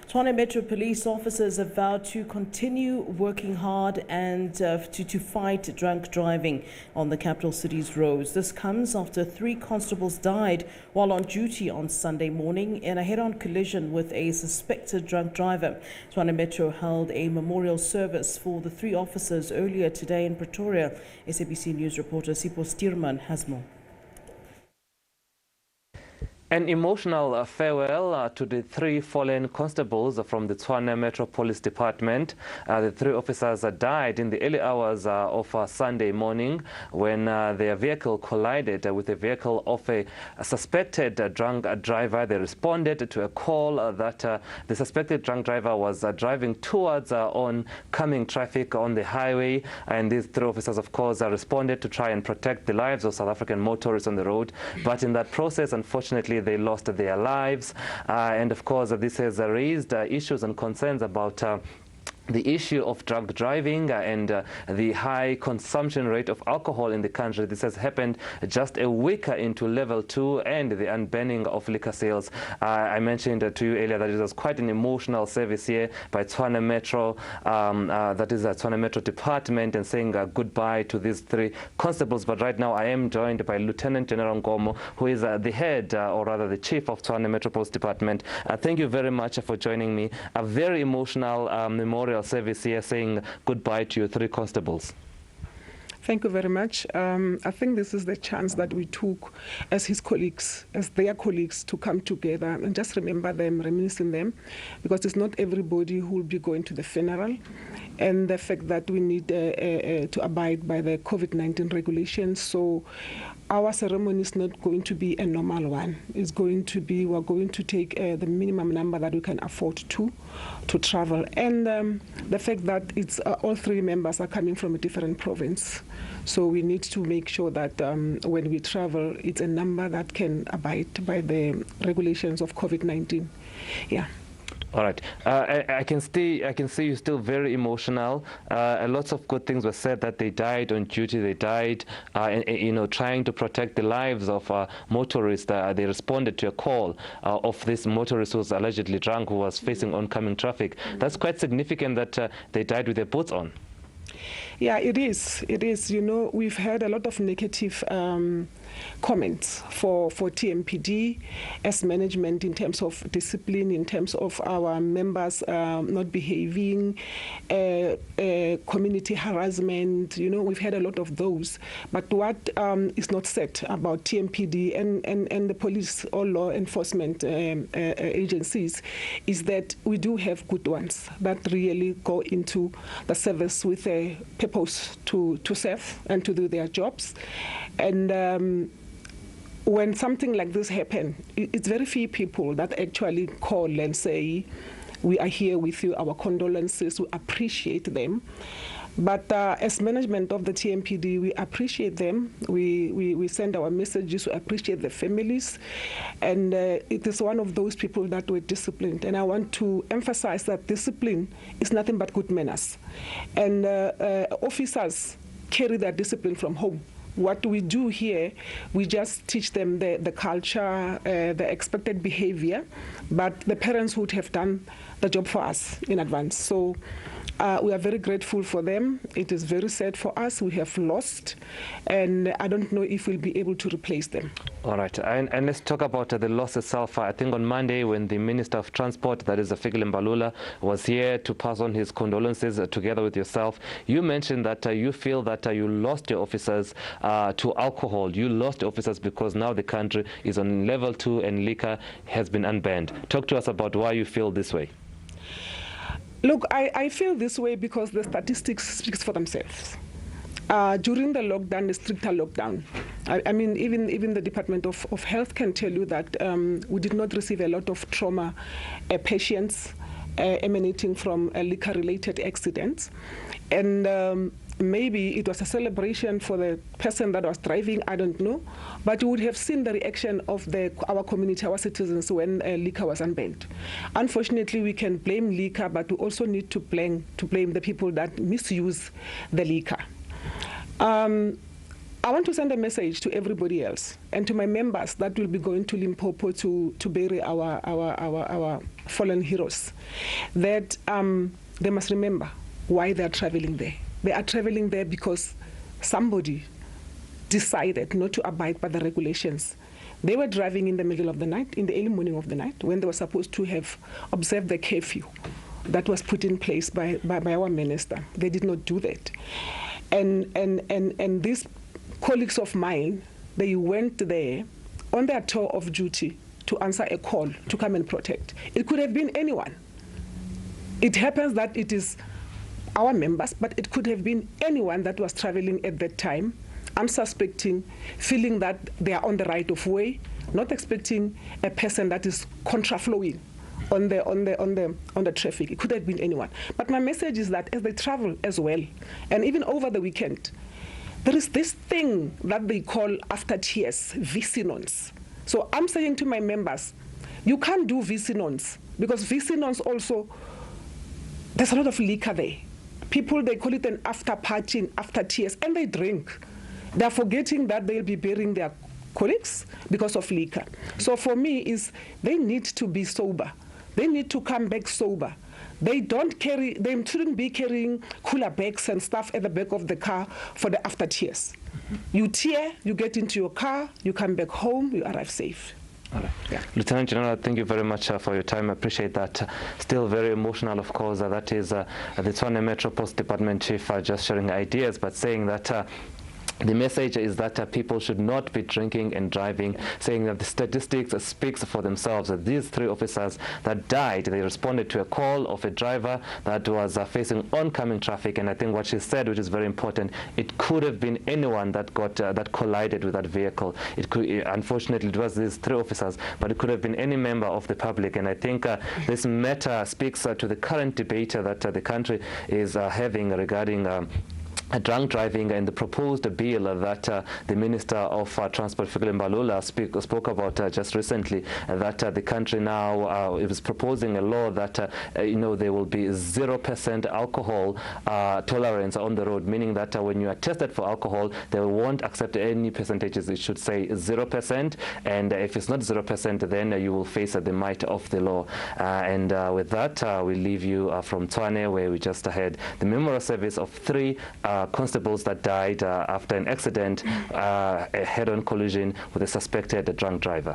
Tshwane Metro police officers have vowed to continue working hard and to fight drunk driving on the capital city's roads. This comes after 3 constables died while on duty on Sunday morning in a head-on collision with a suspected drunk driver. Tshwane Metro held a memorial service for the 3 officers earlier today in Pretoria. SABC News reporter Sipho Stierman has more. An emotional farewell to the 3 fallen constables from the Tshwane Metro Police Department. The 3 officers died in the early hours of Sunday morning when their vehicle collided with a vehicle of a suspected drunk driver. They responded to a call that the suspected drunk driver was driving towards oncoming traffic on the highway, and these 3 officers, of course, responded to try and protect the lives of South African motorists on the road. But in that process, unfortunately, they lost their lives, and of course this has raised issues and concerns about the issue of drunk driving and the high consumption rate of alcohol in the country. This has happened just a week into level 2 and the unbanning of liquor sales. I mentioned to you earlier that it was quite an emotional service here by Tshwane Metro, that is the Tshwane Metro Department, and saying goodbye to these 3 constables. But right now I am joined by Lieutenant General Ngomo, who is the head, or rather the chief of Tshwane Metro Police Department. Thank you very much for joining me. A very emotional memorial service here, saying goodbye to your 3 constables. Thank you very much. I think this is the chance that we took as his colleagues, as their colleagues, to come together and just remember them, reminiscing them, because it's not everybody who will be going to the funeral. And the fact that we need to abide by the COVID-19 regulations. So our ceremony is not going to be a normal one. It's going to be, we're going to take the minimum number that we can afford to travel. And the fact that it's all 3 members are coming from a different province. So we need to make sure that when we travel, it's a number that can abide by the regulations of COVID-19. Yeah. All right. I can see you still very emotional. Lots of good things were said, that they died on duty. They died, trying to protect the lives of motorists. They responded to a call of this motorist who was allegedly drunk, who was facing oncoming traffic. That's quite significant that they died with their boots on. Yeah, it is. It is. You know, we've heard a lot of negative comments for TMPD as management in terms of discipline, in terms of our members not behaving, community harassment. You know, we've had a lot of those. But what is not said about TMPD and the police or law enforcement agencies is that we do have good ones that really go into the service with a purpose to serve and to do their jobs. And when something like this happens, it's very few people that actually call and say, we are here with you, our condolences, we appreciate them. But as management of the TMPD, we appreciate them. We send our messages, we appreciate the families. And it is one of those people that were disciplined. And I want to emphasize that discipline is nothing but good manners. And officers carry that discipline from home. What we do here, we just teach them the culture, the expected behavior, but the parents would have done the job for us in advance. So we are very grateful for them. It is very sad for us. We have lost, and I don't know if we'll be able to replace them. All right, and let's talk about the loss itself. I think on Monday, when the Minister of Transport, that is Fikile Mbalula, was here to pass on his condolences together with yourself, you mentioned that you feel that you lost your officers to alcohol. You lost your officers because now the country is on level 2 and liquor has been unbanned. Talk to us about why you feel this way. Look, I feel this way because the statistics speaks for themselves. During the lockdown, the stricter lockdown, I mean, even the Department of Health can tell you that we did not receive a lot of trauma patients emanating from liquor-related accidents. And maybe it was a celebration for the person that was driving, I don't know. But you would have seen the reaction of our community, our citizens, when liquor was unbanned. Unfortunately, we can blame liquor, but we also need to blame the people that misuse the liquor. I want to send a message to everybody else and to my members that will be going to Limpopo to bury our fallen heroes, that they must remember why they are traveling there. They are traveling there because somebody decided not to abide by the regulations. They were driving in the middle of the night, in the early morning of the night, when they were supposed to have observed the curfew that was put in place by our minister. They did not do that. And these colleagues of mine, they went there on their tour of duty to answer a call to come and protect. It could have been anyone. It happens that it is our members, but it could have been anyone that was traveling at that time, unsuspecting, feeling that they are on the right of way, not expecting a person that is contraflowing on the traffic. It could have been anyone. But my message is that as they travel as well, and even over the weekend, there is this thing that they call after tears, visinons. So I'm saying to my members, you can't do visinons, because visinons also, there's a lot of liquor there. People, they call it an after partying, after tears, and they drink. They're forgetting that they'll be burying their colleagues because of liquor. So for me, they need to be sober. They need to come back sober. They shouldn't be carrying cooler bags and stuff at the back of the car for the after tears. You tear, you get into your car, you come back home, you arrive safe. All right. Yeah. Lieutenant General, thank you very much for your time. I appreciate that. Still very emotional, of course. That is the Tshwane Metro Police Department Chief just sharing ideas, but saying that the message is that people should not be drinking and driving, saying that the statistics speaks for themselves. That these 3 officers that died, they responded to a call of a driver that was facing oncoming traffic, and I think what she said, which is very important, it could have been anyone that got that collided with that vehicle. It could, unfortunately, it was these 3 officers, but it could have been any member of the public. And I think this matter speaks to the current debate that the country is having regarding drunk driving and the proposed bill that the Minister of Transport, Fikile Mbalula, spoke about just recently, that the country now is proposing a law that there will be 0% alcohol tolerance on the road, meaning that when you are tested for alcohol, they won't accept any percentages. It should say 0%, and if it's not 0%, then you will face the might of the law. And with that, we leave you from Tshwane, where we just had the memorial service of 3 constables that died after an accident, a head-on collision with a suspected drunk driver.